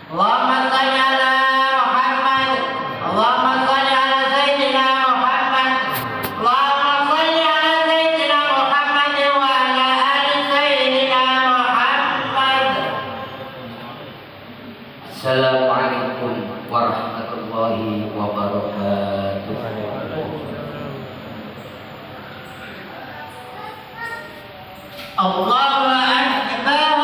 اللهم صل على محمد اللهم صل على سيدنا محمد اللهم صل على سيدنا محمد وعلى آل سيدنا محمد. Assalamualaikum warahmatullahi wabarakatuh. Allahu Akbar.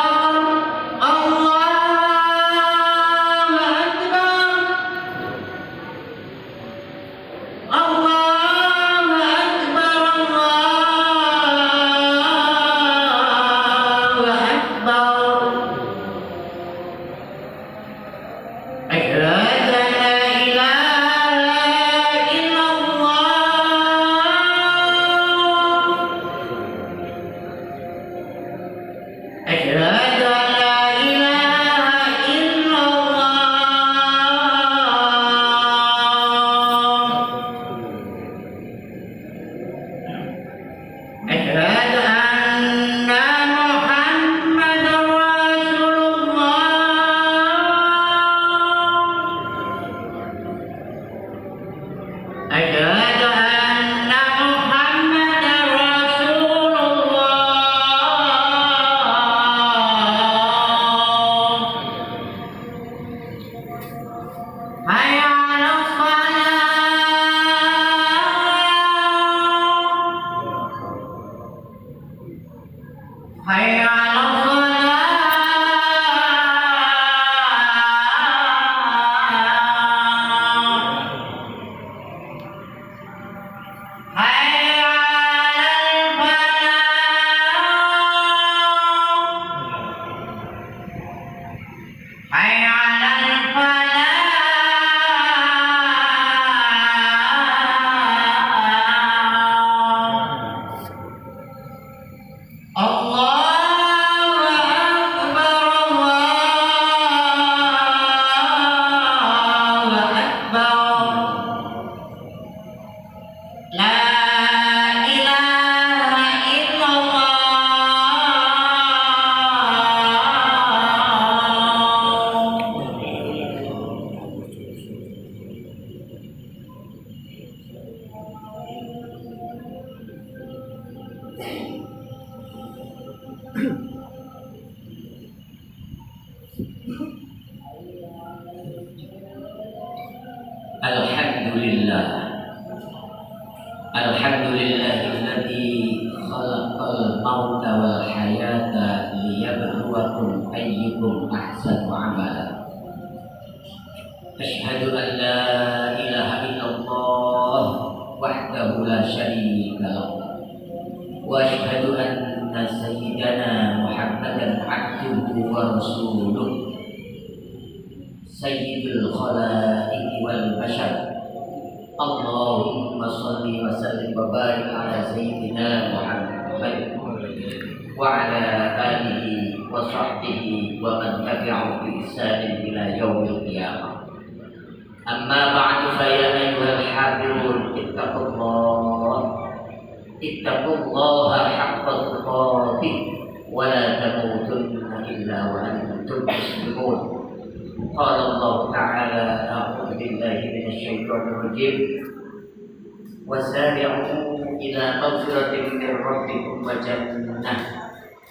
Alhamdulillah. Alhamdulillahilladzi khalaqal mauta wal hayata liyabluwakum ayyukum ahsanu amala. Asyhadu an la ilaha illallah wahdahu la syarika lahu wa asyhadu anna sayyidana Muhammadan abduhu wa rasuluh sayyidul khalaiqi wal bashar. Allahumma shalli wa sallim wa barik ala sayyidina Muhammad wa ala alihi wa sahbihi wa man tabi'ahu bi ihsanin ila yaumil qiyamah. Amma ba'du, fa ya ayyuhal hafizun ittaqullaha haqqa tuqatih wa la tamutunna illa wa antum muslimun. قال الله تعالى أعوذ بالله من الشيطان الرجيم وسارعوا إلى مغفرة من ربكم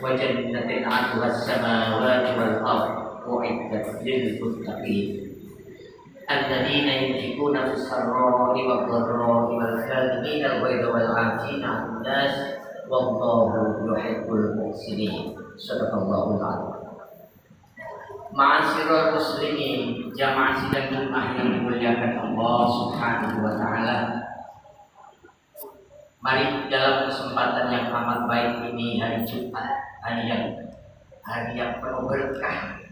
وجنة عرضها السماوات والأرض أعدت للمتقين الذين ينفقون في السراء والضراء والكاظمين الغيظ والعافين عن الناس والله يحب المحسنين. صدق الله العظيم. Ma'asyiral muslimin, jamaah sidang Jumat yang dimuliakan Allah Subhanahu wa taala. Mari dalam kesempatan yang amat baik ini, hari Jumat, hari yang penuh berkah,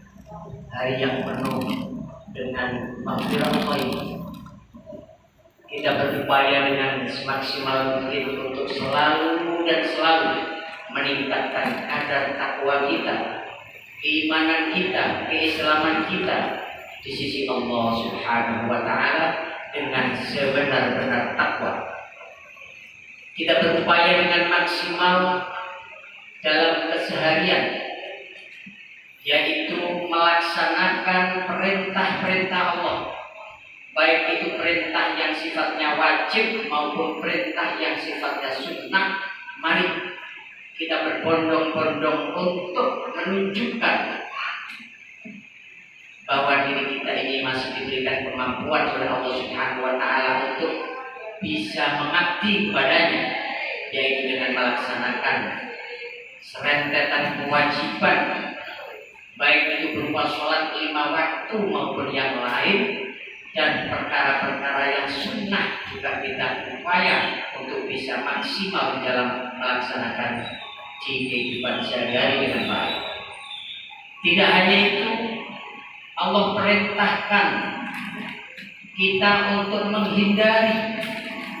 hari yang penuh dengan maghfirah Allah, kita berupaya dengan semaksimal mungkin untuk selalu meningkatkan kadar takwa kita, keimanan kita, keislaman kita di sisi Allah Subhanahu wa taala dengan sebenar-benar takwa. Kita berupaya dengan maksimal dalam keseharian, yaitu melaksanakan perintah-perintah Allah, baik itu perintah yang sifatnya wajib maupun perintah yang sifatnya sunnah. Mari kita berbondong-bondong untuk menunjukkan bahwa diri kita ini masih diberikan kemampuan oleh Allah Subhanahu wa Ta'ala untuk bisa mengabdi kepadanya, yaitu dengan melaksanakan serentetan kewajiban, baik itu berupa sholat 5 waktu maupun yang lain, dan perkara-perkara yang sunnah juga kita upaya untuk bisa maksimal di dalam melaksanakan di kehidupan sehari-hari dengan baik. Tidak hanya itu, Allah perintahkan kita untuk menghindari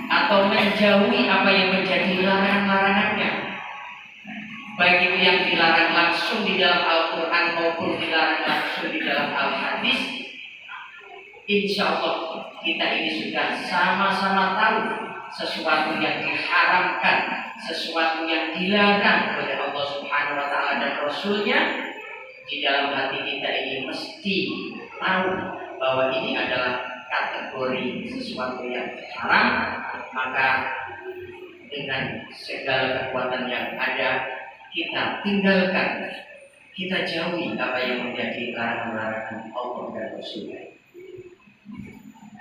atau menjauhi apa yang menjadi larangan-larangannya, baik itu yang dilarang langsung di dalam Al-Quran maupun dilarang langsung di dalam Al-Hadis. Insya Allah kita ini sudah sama-sama tahu sesuatu yang diharamkan, sesuatu yang dilarang oleh Allah Subhanahu wa Ta'ala dan Rasulnya. Di dalam hati kita ini mesti tahu bahwa ini adalah kategori sesuatu yang haram, maka dengan segala kekuatan yang ada kita tinggalkan, kita jauhi apa yang menjadi larangan-larangan Allah dan Rasulnya.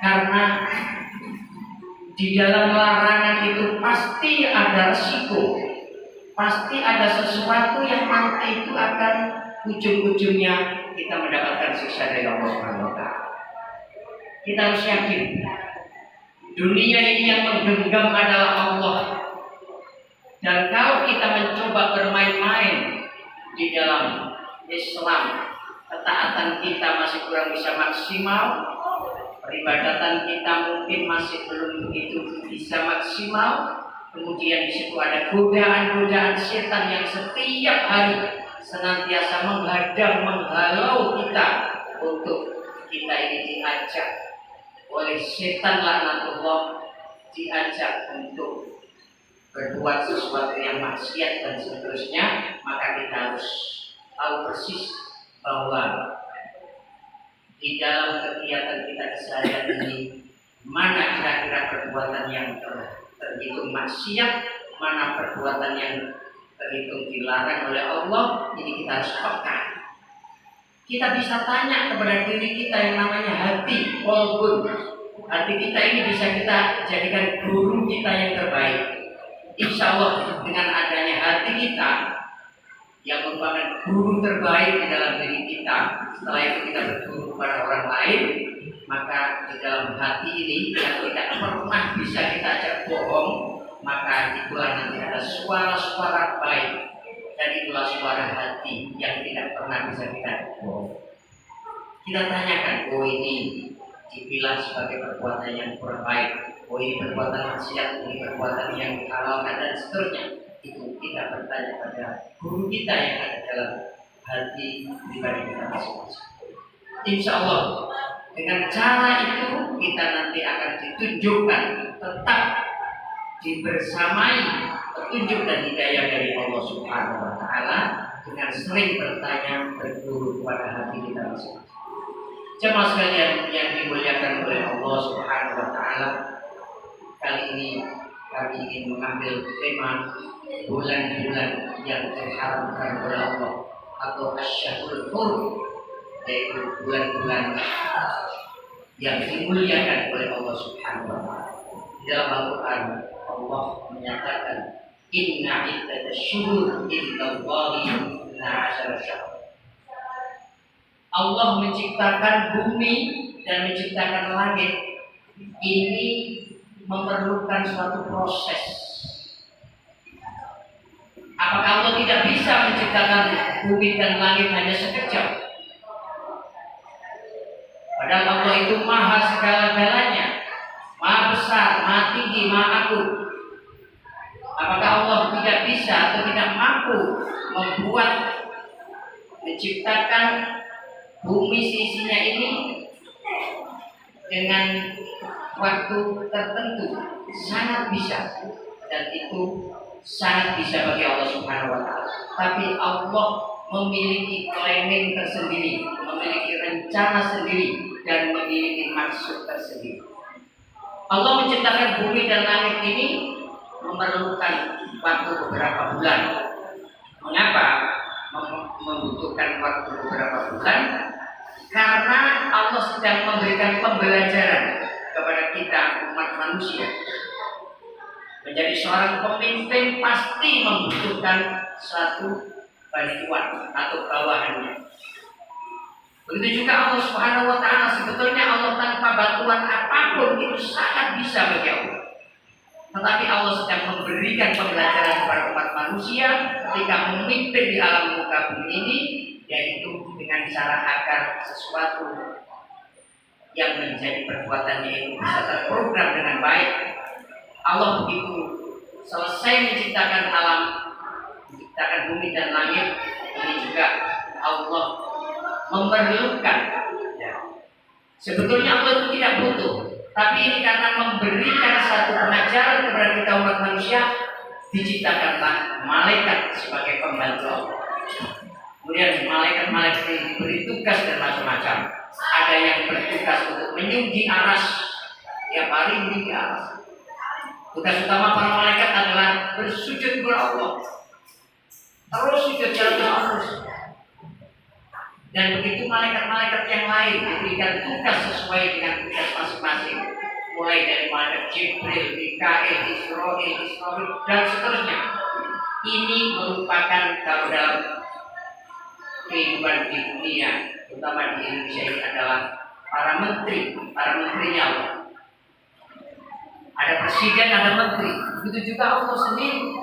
Karena di dalam larangan itu pasti ada risiko, pasti ada sesuatu yang nanti itu akan ujung-ujungnya kita mendapatkan siksa dari Allah Subhanahu wa Ta'ala. Kita harus yakin dunia ini yang menggenggam adalah Allah. Dan kalau kita mencoba bermain-main di dalam Islam, ketaatan kita masih kurang bisa maksimal, peribadatan kita mungkin masih belum begitu bisa maksimal, kemudian di situ ada godaan-godaan setan yang setiap hari senantiasa menghadang, menghalau kita untuk kita ini diajak oleh setan laknatullah, diajak untuk berbuat sesuatu yang maksiat dan seterusnya. Maka kita harus tahu persis bahwa di dalam kegiatan kita keseharian ini mana kira-kira perbuatan yang terhitung maksiat, mana perbuatan yang terhitung dilarang oleh Allah. Jadi kita harus peka. Kita bisa tanya kepada diri kita yang namanya hati, qalbun. Hati kita ini bisa kita jadikan guru kita yang terbaik. Insya Allah dengan adanya hati kita yang merupakan guru terbaik di dalam diri kita, setelah itu kita berguru kepada orang lain, maka di dalam hati ini yang tidak pernah bisa kita ajak bohong, maka itulah nanti ada suara-suara baik, dan itulah suara hati yang tidak pernah bisa kita bohong. Kita tanyakan, oh ini dibilang sebagai perbuatan yang kurang baik, oh ini perbuatan maksiat, ini perbuatan yang dihalalkan dan seterusnya. Itu kita bertanya pada guru kita yang ada dalam hati pribadi kita masing-masing. Insya Allah dengan cara itu kita nanti akan ditunjukkan, tetap dibersamai petunjuk dan hidayah dari Allah Subhanahu wa Ta'ala dengan sering bertanya, berguru kepada hati kita masing-masing. Jemaah sekalian yang dimuliakan oleh Allah Subhanahu wa Ta'ala, kali ini kami ingin mengambil tema bulan-bulan yang diharamkan oleh Allah atau Asyhurul Hurum, yaitu bulan-bulan yang dimuliakan oleh Allah Subhanahu wa Ta'ala. Di dalam Al-Quran Allah menyatakan, Inna iddatasyuhur indallahi 12 syahr. Allah menciptakan bumi dan menciptakan langit ini memerlukan suatu proses. Apakah Allah tidak bisa menciptakan bumi dan langit hanya sekejap? Padahal Allah itu maha segala-galanya, maha besar, maha tinggi, maha agung. Apakah Allah tidak bisa atau tidak mampu menciptakan bumi seisinya ini dengan waktu tertentu? Sangat bisa, dan itu sangat bisa bagi Allah Subhanahu wa Ta'ala. Tapi Allah memiliki planning tersendiri, rencana sendiri dan memiliki maksud tersendiri. Allah menciptakan bumi dan langit ini memerlukan waktu beberapa bulan. Mengapa membutuhkan waktu beberapa bulan? Karena Allah sedang memberikan pembelajaran kepada kita umat manusia. Menjadi seorang pemimpin pasti membutuhkan suatu bantuan atau bawahannya. Begitu juga Allah Subhanahu wa taala, sebetulnya Allah tanpa bantuan apapun itu sangat bisa bagi Allah. Tetapi Allah sedang memberikan pembelajaran kepada umat manusia ketika memimpin di alam muka bumi ini, yaitu dengan cara agar sesuatu yang menjadi perbuatannya itu bisa terprogram dengan baik. Allah begitu selesai menciptakan alam, menciptakan bumi dan langit, ini juga Allah memerlukan. Sebetulnya Allah itu tidak butuh, tapi ini karena memberikan satu pengajaran kepada kita umat manusia, diciptakanlah malaikat sebagai pembantu Allah. Kemudian malaikat-malaikat ini diberi tugas dan macam-macam. Ada yang bertugas untuk menyunggi aras, tiap hari di aras. Tugas utama para malaikat adalah bersujud kepada Allah. Terus sujud terus. Dan begitu malaikat-malaikat yang lain diberikan tugas sesuai dengan tugas masing-masing. Mulai dari malaikat Jibril, Mikail, Israfil, dan seterusnya. Ini merupakan kalau dalam kehidupan di dunia, terutama di Indonesia ini adalah para menterinya Allah. Ada presiden, ada menteri. Begitu juga Allah sendiri.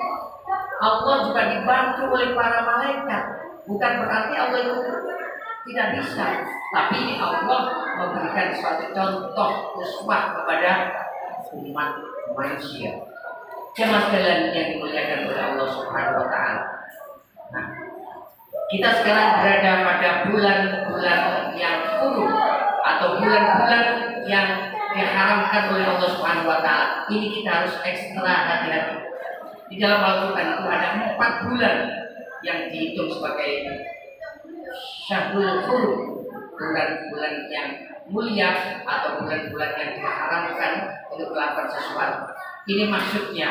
Allah juga dibantu oleh para malaikat. Bukan berarti Allah itu tidak bisa, tapi Allah memberikan suatu contoh uswah kepada umat manusia. Jemaah sekalian yang dimuliakan oleh Allah Subhanahu wa taala. Nah, kita sekarang berada pada bulan-bulan yang kurung atau bulan-bulan yang diharamkan oleh Allah Subhanahu wa taala. Ini kita harus ekstra hati-hati. Di dalam Al-Qur'an itu ada 4 bulan yang dihitung sebagai Syahrul Hurum, bulan-bulan yang mulia atau bulan-bulan yang diharamkan untuk melakukan sesuatu. Ini maksudnya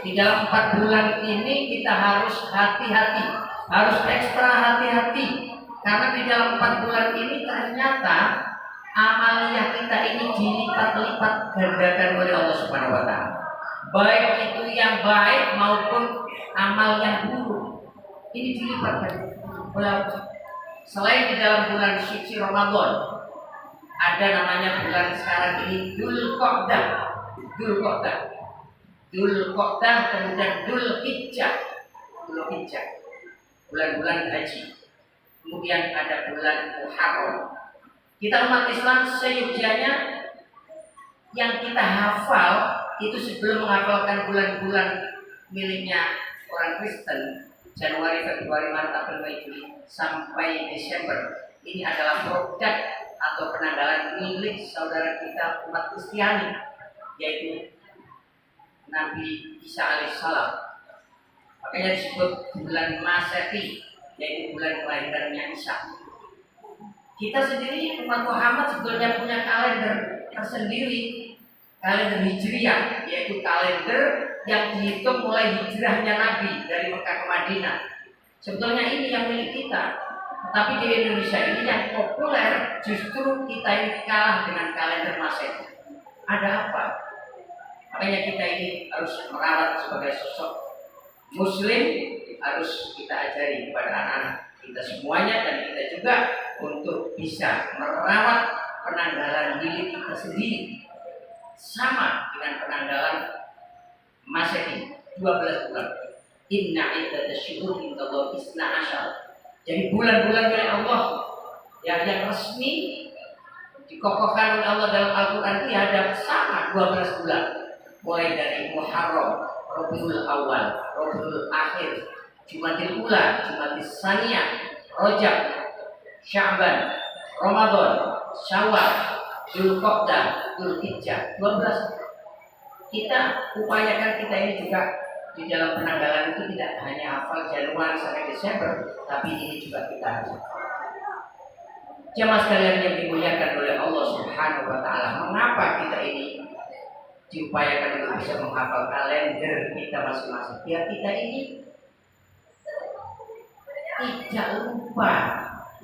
di dalam 4 bulan ini kita harus hati-hati, harus ekstra hati-hati, karena di dalam 4 bulan ini ternyata amaliyah kita ini dilipat-lipat gandakan oleh Allah Subhanahu wa taala. Baik itu yang baik maupun amal yang buruk. Ini dilipatkan oleh Allah. Selain di dalam bulan suci Ramadan, ada namanya bulan sekarang ini Dzulqa'dah, kemudian Dzulhijjah, bulan-bulan haji. Kemudian ada bulan Muharram. Kita umat Islam seyogyanya yang kita hafal itu sebelum menghafalkan bulan-bulan miliknya orang Kristen, Januari, Februari, Maret, April, Mei, Juni sampai Desember. Ini adalah produk atau penanggalan milik saudara kita umat Kristiani, yaitu Nabi Isa alaihissalam. Makanya disebut bulan Masehi, yaitu bulan kelahirannya Isa. Kita sendiri umat Muhammad sebetulnya punya kalender tersendiri, kalender Hijriah, yaitu kalender yang dihitung mulai hijrahnya Nabi dari Mekah ke Madinah. Sebetulnya ini yang milik kita. Tapi di Indonesia ini yang populer justru kita ini kalah dengan kalender Masehi. Ada apa? Makanya kita ini harus merawat sebagai sosok Muslim, harus kita ajari kepada anak-anak kita semuanya dan kita juga untuk bisa merawat penanggalan diri kita sendiri sama dengan penanggalan Masehi 12 bulan. Inna iddatasyuhur indallah isna asyar. Jadi bulan-bulan milik Allah yang resmi dikokohkan oleh Allah dalam Al-Quran itu ada sama 12 bulan. Mulai dari Muharram, Rabiul Awal, Rabiul Akhir, Jumadil Ula, Jumadil Saniyah, Rajab, Sya'ban, Ramadan, Syawal, Dzulqa'dah, Dzulhijjah, 12. Kita upayakan kita ini juga di dalam penanggalan itu tidak hanya hafal Januari sampai Desember, tapi ini juga kita harus. Jemaah sekalian yang dimuliakan oleh Allah Subhanahu wa taala, mengapa kita ini diupayakan untuk bisa menghafal kalender kita masing-masing? Biar kita ini tidak lupa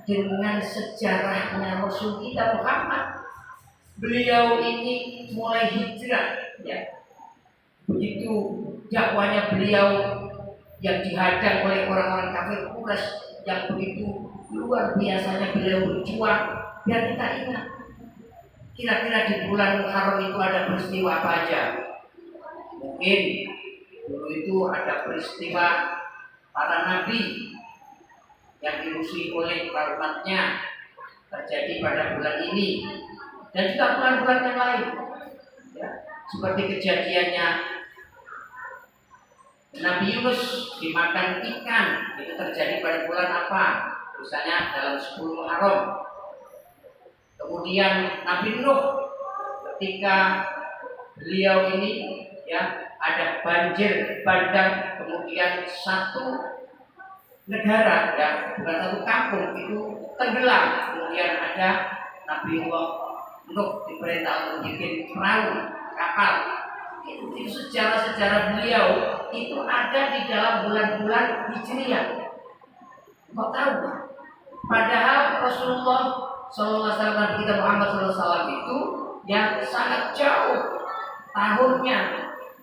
dengan sejarahnya Rasul kita Muhammad. Beliau ini mulai hijrah, ya. Begitu dakwanya beliau yang dihadang oleh orang-orang kafir Quraisy yang begitu luar biasanya beliau berjuang. Biar kita ingat, kira-kira di bulan Muharram itu ada peristiwa apa aja? Mungkin dulu itu ada peristiwa para nabi yang dimusuhi oleh umatnya terjadi pada bulan ini, dan juga bulan-bulan yang lain, ya. Seperti kejadiannya Nabi Yunus dimakan ikan, itu terjadi pada bulan apa? Misalnya dalam 10 Muharram. Kemudian Nabi Nuh ketika beliau ini, ya, ada banjir bandang, kemudian satu negara, ya, bukan satu kampung itu tenggelam. Kemudian ada Nabi Nuh diperintah untuk bikin perahu, kapal. Itu sejarah-sejarah beliau itu ada di dalam bulan-bulan Hijriah. Kau tahu? Padahal Rasulullah SAW, kita Muhammad SAW itu yang sangat jauh tahunnya,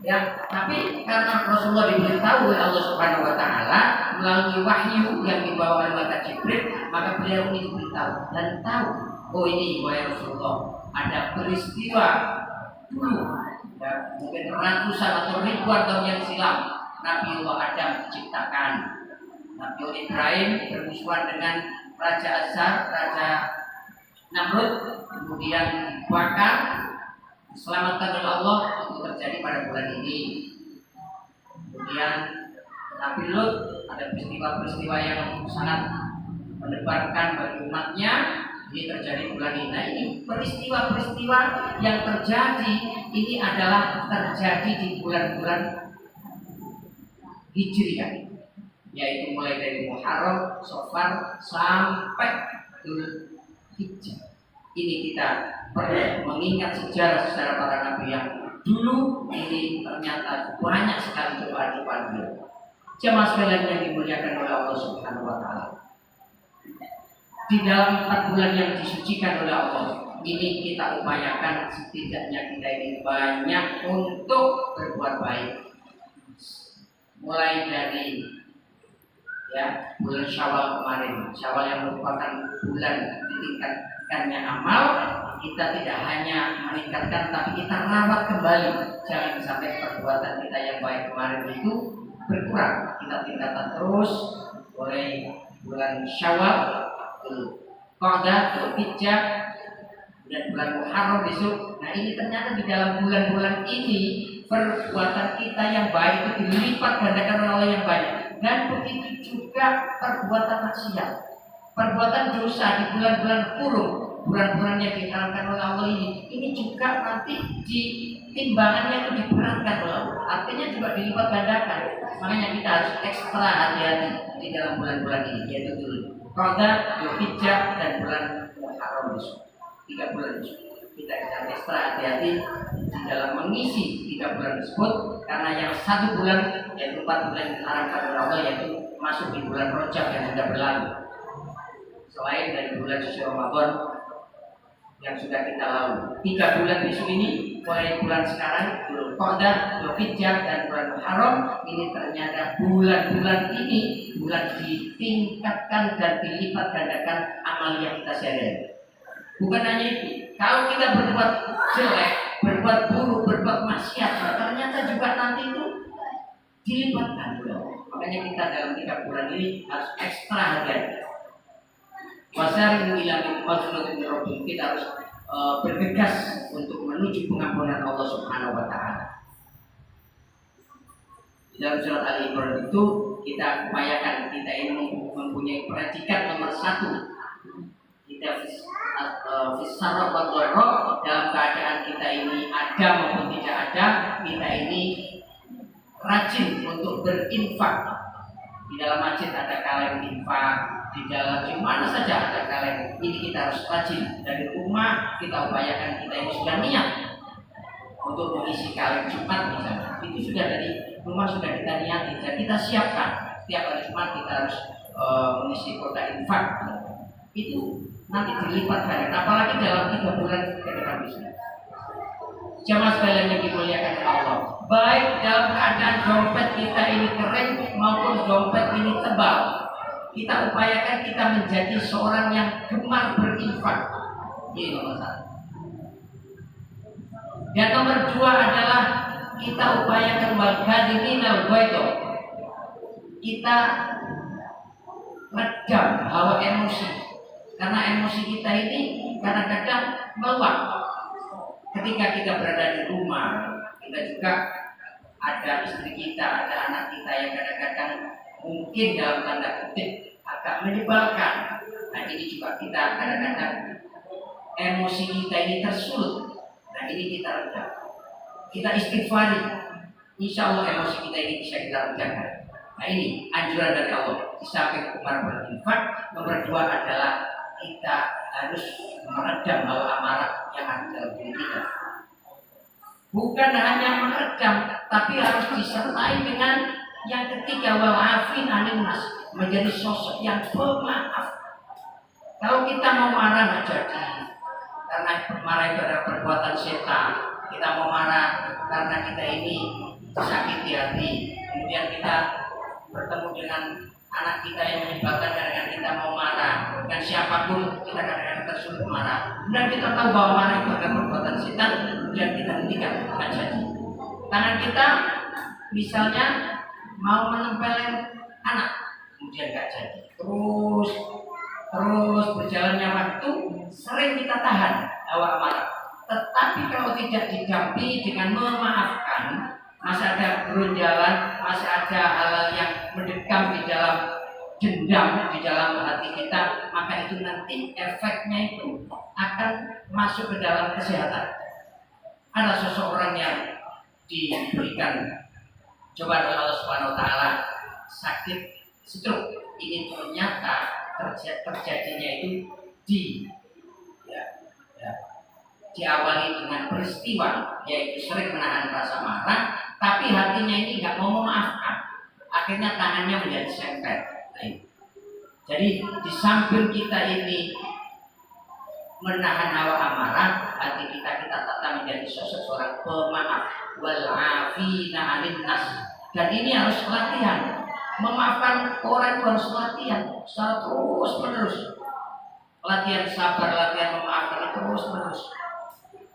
ya. Tapi karena Rasulullah diberitahu oleh Allah Subhanahu Wa Taala melalui wahyu yang dibawa oleh malaikat Jibril, maka beliau ini diberitahu dan tahu, oh ini wahai Rasulullah, ada peristiwa dulu, ya, mungkin ratusan atau ribuan tahun yang silam Nabi Allah Adam diciptakan. Nabi Ibrahim bermusuhan dengan Raja Azhar, Raja Namrud, kemudian dibakar, diselamatkan oleh Allah. Itu terjadi pada bulan ini. Kemudian Nabi Lut, ada peristiwa-peristiwa yang sangat mendebarkan bagi umatnya. Ini terjadi bulan ini. Nah, ini peristiwa-peristiwa yang terjadi ini adalah terjadi di bulan-bulan Hijriah, yaitu mulai dari Muharram, Safar sampai Dzulhijjah. Ini kita perlu mengingat sejarah para nabi yang dulu ini ternyata banyak sekali cobaan-cobaan beliau. Jemaah sekalian yang dimuliakan oleh Allah Subhanahu wa taala. Di dalam 4 bulan yang disucikan oleh Allah ini, kita upayakan setidaknya kita ini banyak untuk berbuat baik. Mulai dari, ya, bulan Syawal kemarin, Syawal yang merupakan bulan ditingkatkannya amal, kita tidak hanya meningkatkan tapi kita rawat kembali. Jangan sampai perbuatan kita yang baik kemarin itu berkurang. Kita tingkatkan terus mulai bulan Syawal, Qa'dah, Dzulhijjah, dan bulan Muharram besok. Nah, ini ternyata di dalam bulan-bulan ini perbuatan kita yang baik itu dilipat gandakan oleh Allah yang banyak. Dan begitu juga perbuatan maksiat, perbuatan dosa di bulan-bulan kurung, bulan-bulan yang diharamkan oleh Allah ini juga nanti di timbangannya itu diberatkan oleh Allah. Artinya juga dilipat gandakan. Makanya kita harus ekstra hati-hati di dalam bulan-bulan ini, yaitu dulu Qa'dah, Dzulhijjah, dan bulan Muharram besok. 3 bulan besok kita akan ekstra hati-hati di dalam mengisi 3 bulan tersebut, karena yang 1 bulan yaitu 4 bulan yang diharamkan oleh Allah, yaitu masuk di bulan Rajab yang sudah berlalu. Selain dari bulan suci Ramadan yang sudah kita lalui, 3 bulan besok ini, mulai bulan sekarang, bulan Qa'dah, Dzulhijjah, dan bulan Muharram ini ternyata bulan-bulan ini bulan ditingkatkan dan dilipat gandakan amal yang kita sehari-hari. Bukan hanya itu, kalau kita berbuat jelek, berbuat buruk, berbuat maksiat, ternyata juga nanti itu dilipatkan. Makanya kita dalam 3 bulan ini harus ekstra hati-hati. Wasari'u ila maghfiratin min rabbikum, kita harus bergegas untuk menuju pengampunan Allah Subhanahu wa taala. Dalam surat Al-Imran itu kita upayakan kita ini mempunyai predikat nomor 1. Kita fisarah wa dharra, dalam keadaan kita ini ada maupun tidak ada, kita ini rajin untuk berinfak. Di dalam masjid ada kaleng infak, di mana saja ada kalian. Ini kita harus rajin dari rumah, kita upayakan. Kita ini sudah niat untuk mengisi kalian Jumat misalnya, itu sudah dari rumah sudah kita niati dan kita siapkan. Setiap hari Jumat kita harus mengisi kota infak. Itu nanti dilipat kalian, apalagi dalam 3 bulan ke depan bisa. Jamaah sekalian yang dimuliakan Allah, baik dalam keadaan dompet kita ini kering maupun dompet ini tebal, kita upayakan kita menjadi seorang yang gemar berinfak. Ini nomor 1. Dan nomor 2 adalah kita upayakan wal-kadhiminal ghaidha. Kita redam hawa emosi, karena emosi kita ini kadang-kadang meluap. Ketika kita berada di rumah, kita juga ada istri kita, ada anak kita yang kadang-kadang mungkin dalam tanda kutip agak menyebalkan. Nah ini juga kita kadang-kadang emosi kita ini tersulut. Nah ini kita redam, kita istighfari, insya Allah emosi kita ini bisa kita redamkan. Nah ini anjuran dari Allah. Di samping gemar berinfak, nomor 2 adalah kita harus meredam hawa amarah yang ada dalam diri kita. Bukan hanya meredam, tapi harus disertai dengan yang ketiga, wal afin anin nas, menjadi sosok yang pemaaf. Kalau kita mau marah nggak jadi, karena marah itu adalah perbuatan setan. Kita mau marah karena kita ini sakit hati, kemudian kita bertemu dengan anak kita yang menyebabkan kadang-kadang kita mau marah dengan siapapun, kita kadang-kadang tersulut marah. Dan kita tahu bahwa marah itu adalah perbuatan setan, dan kita hentikan, akan jadi. Tangan kita misalnya mau menempelin anak, kemudian nggak jadi. Terus berjalannya waktu, sering kita tahan hawa amarah. Tetapi kalau tidak didampingi dengan memaafkan, masih ada berjalan, masih ada hal yang mendekam di dalam dendam di dalam hati kita, maka itu nanti efeknya itu akan masuk ke dalam kesehatan. Ada seseorang yang diberikan cobaan oleh Allah Subhanahu Wa Taala sakit stroke. Ini ternyata terjadinya itu diawali dengan peristiwa, yaitu sering menahan rasa marah, tapi hatinya ini nggak mau memaafkan. Akhirnya tangannya menjadi sempet. Jadi di samping kita ini menahan hawa amarah, hati kita tetap menjadi sosok seorang pemaaf, wal afina 'anil nas. Dan ini harus latihan. Memaafkan orang itu harus latihan secara terus menerus. Latihan sabar, latihan memaafkan terus menerus.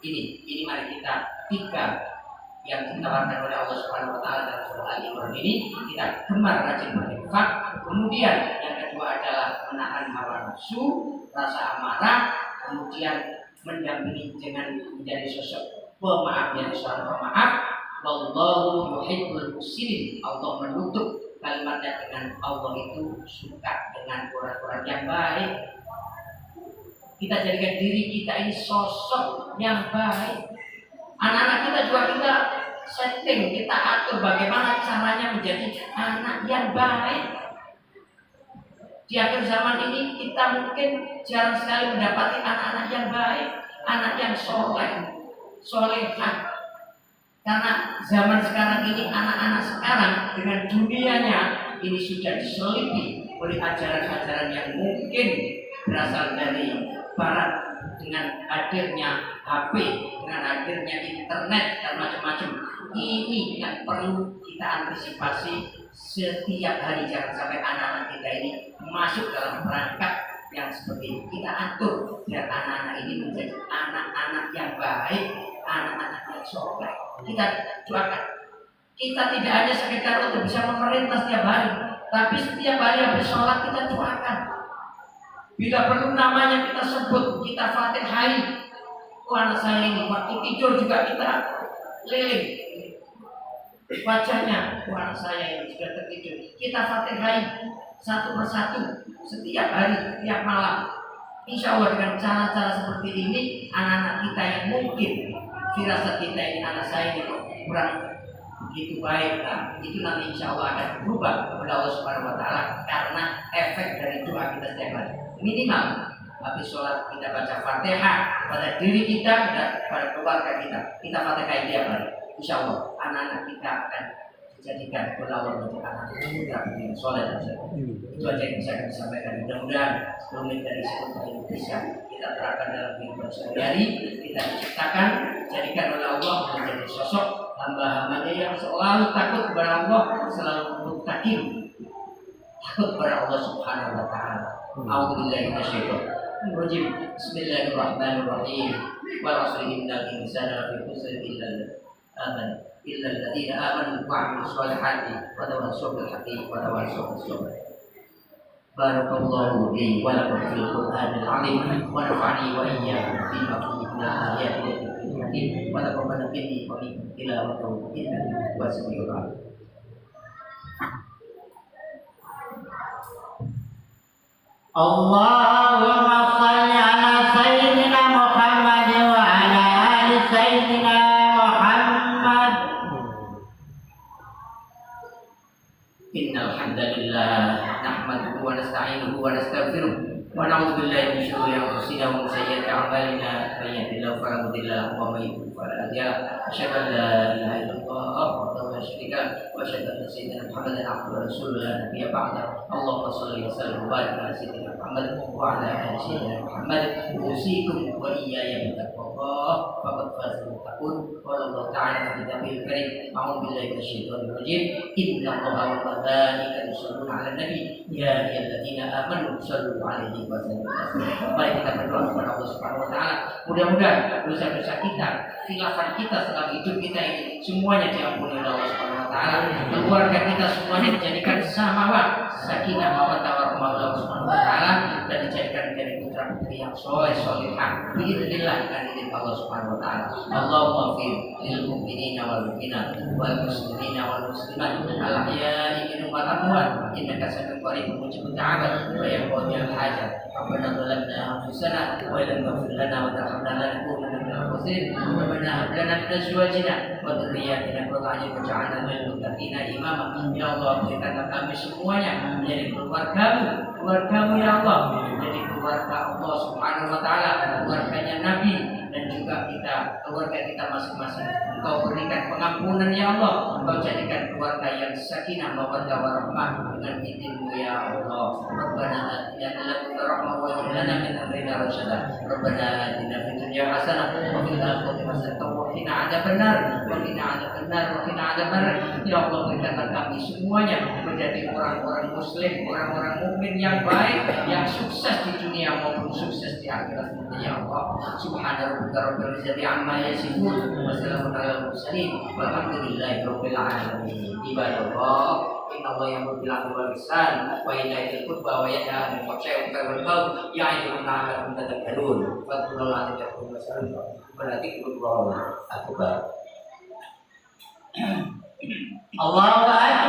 Ini mari kita 3 yang ditawarkan oleh Allah Subhanahu Wa Taala dalam surah Al-Imran ini, kita gemar rajin berinfak. Kemudian yang kedua adalah menahan hawa nafsu, rasa amarah, kemudian mendampingi dengan menjadi sosok pemaaf, yang seorang pemaaf. Wallahu yuhibbul muhsinin. Allah menutup kalimatnya dengan Allah itu suka dengan orang-orang yang baik. Kita jadikan diri kita ini sosok yang baik. Anak-anak kita juga kita setting, kita atur bagaimana caranya menjadi anak yang baik. Di akhir zaman ini kita mungkin jarang sekali mendapati anak-anak yang baik, anak yang solehah. Karena zaman sekarang ini, anak-anak sekarang dengan dunianya ini sudah diselipi oleh ajaran-ajaran yang mungkin berasal dari Barat, dengan hadirnya HP, dengan hadirnya internet dan macam-macam. Ini yang perlu kita antisipasi setiap hari. Jangan sampai anak-anak kita ini masuk dalam perangkap yang seperti ini. Kita atur biar anak-anak ini menjadi anak-anak yang baik, anak-anak yang soleh. Kita doakan. Kita tidak hanya sekedar untuk bisa memerintah setiap hari, tapi setiap hari habis sholat kita doakan. Bila perlu namanya kita sebut, kita fatihai. Anak saya ini waktu tidur juga kita liling wajahnya. Anak saya ini sudah tertidur, kita fatihai satu persatu setiap hari, setiap malam. Insya Allah dengan cara-cara seperti ini, anak-anak kita yang mungkin firasat kita ini, anak saya ini kurang itu baik. Nah, itu nanti insya Allah akan berubah oleh Allah Subhanahu Wa Taala karena efek dari doa kita setiap hari. Minimal habis sholat kita baca Fatihah pada diri kita dan pada keluarga kita. Kita Fatihah tiap hari. Insya Allah anak-anak kita akan dijadikan pelawar untuk anak kita yang soleh dan soleh. Itu aja yang bisa kami sampaikan. Mudah-mudahan sebelum dari sekolah Indonesia kita terapkan dalam kehidupan sehari-hari. Kita diciptakan, jadikan oleh Allah menjadi sosok hamba-hambanya yang selalu takut kepada Allah, selalu muttaqin, takut kepada Allah Subhanahu Wa Taala. A'udzubillahi minasyaitonir rajim. Bismillahirrahmanirrahim. Wa rasuli innal insana lafi khusr illa alladziina aamanu wa 'amilus shalihati wa tawassaw bil haqqi wa tawassaw bis sabr. Barakallahu li wa lakum fil Qur'anil 'azim wa nafa'ani wa iyyakum bima fihi min ayatin hakim wa taqabbal minni wa minkum tilawatahu innahu was-sami'ul 'alim. Allahumma shalli ala sayyidina Muhammad wa ala ali sayyidina Muhammad. Innal hamdalillah nahmaduhu wa nasta'inuhu wa nastaghfiruh wa na'udzu billahi min shururi anfusina wa min sayyiati a'malina may yahdihillahu fala mudilla lahu wa may yudlil fala hadiya lahu. Asyhadu an la ilaha illallah wahdahu la syarika lahu wa asyhadu anna sayyidina Muhammadan abduhu wa rasuluhu la nabiyya ba'dahu. Allahumma shalli wa sallim wa barik ala sayyidina Muhammad wa ala ali sayyidina Muhammad. Usikum wa iyaya bittaqwallah faqad fazal muttaqun. Qala Allah ta'ala fi kitabihil karim. A'udzu billahi minasyaitonir rajim. Innallaha wa malaikatahu yusholluna 'alan nabi ya ayyuhalladzina amanu shallu 'alaihi wa sallimu taslima. Mari kita berdoa kepada Allah Subhanahu Wa Taala. Mudah-mudahan dosa-dosa kita, khilafan kita selama hidup kita ini semuanya diampuni oleh Allah Subhanahu Wa Taala. Keluarga kita semuanya dijadikan samawat, sakinah, mawaddah warahmah Allah Subhanahu Wa Taala, dan dijadikan menjadi putra putri yang soleh solehah. Biidznillah dengan izin Allah Subhanahu Wa Taala. Allahumma fir lil mu'minina wal mu'minat wal muslimina wal muslimat al ahya'i minhum wal amwat innaka sami'un qaribun mujibud da'wat wa yaqul hajat. Rabbana zalamna anfusana wa lam taghfir lana wa tarhamna lanakunanna minal khasirin. Rabbana hab lana min azwajina wa dhurriyyatina qurrata a'yun waj'alna lil muttaqina imama. Ya Allah, berikanlah kami semuanya menjadi keluargamu ya Allah, menjadi keluarga Allah Subhanahu Wa Taala, keluarganya Nabi, dan juga kita, keluarga kita masing-masing. Engkau berikan pengampunan ya Allah. Engkau jadikan keluarga yang sakinah, mawaddah warahmah dengan izin-Mu ya Allah. Rabbana atina min ladunka rahmah wa hab lana min amrina rasyada. Rabbana atina fid dunya hasanah wa fil akhirati hasanah wa qina adzabannar wa qina adzabannar wa qina adzabannar. Ya Allah, berikanlah kami semuanya menjadi orang-orang muslim, orang-orang mukmin yang baik, yang sukses di dunia maupun sukses di akhirat. Ya Allah, subhana rabbika rabbil izzati amma yasifun wa salamun alal mursalin walhamdulillahi rabbil alamin. Ibadallah, inna Allah ya'muru bil 'adli wal ihsan wa ita'i dzil qurba wa yanha 'anil fahsya'i wal munkari wal baghi ya'idukum la'allakum tadhakkarun. Fadhkurullaha dzikran katsiran wa la dzikrullahi akbar. Allahu akbar.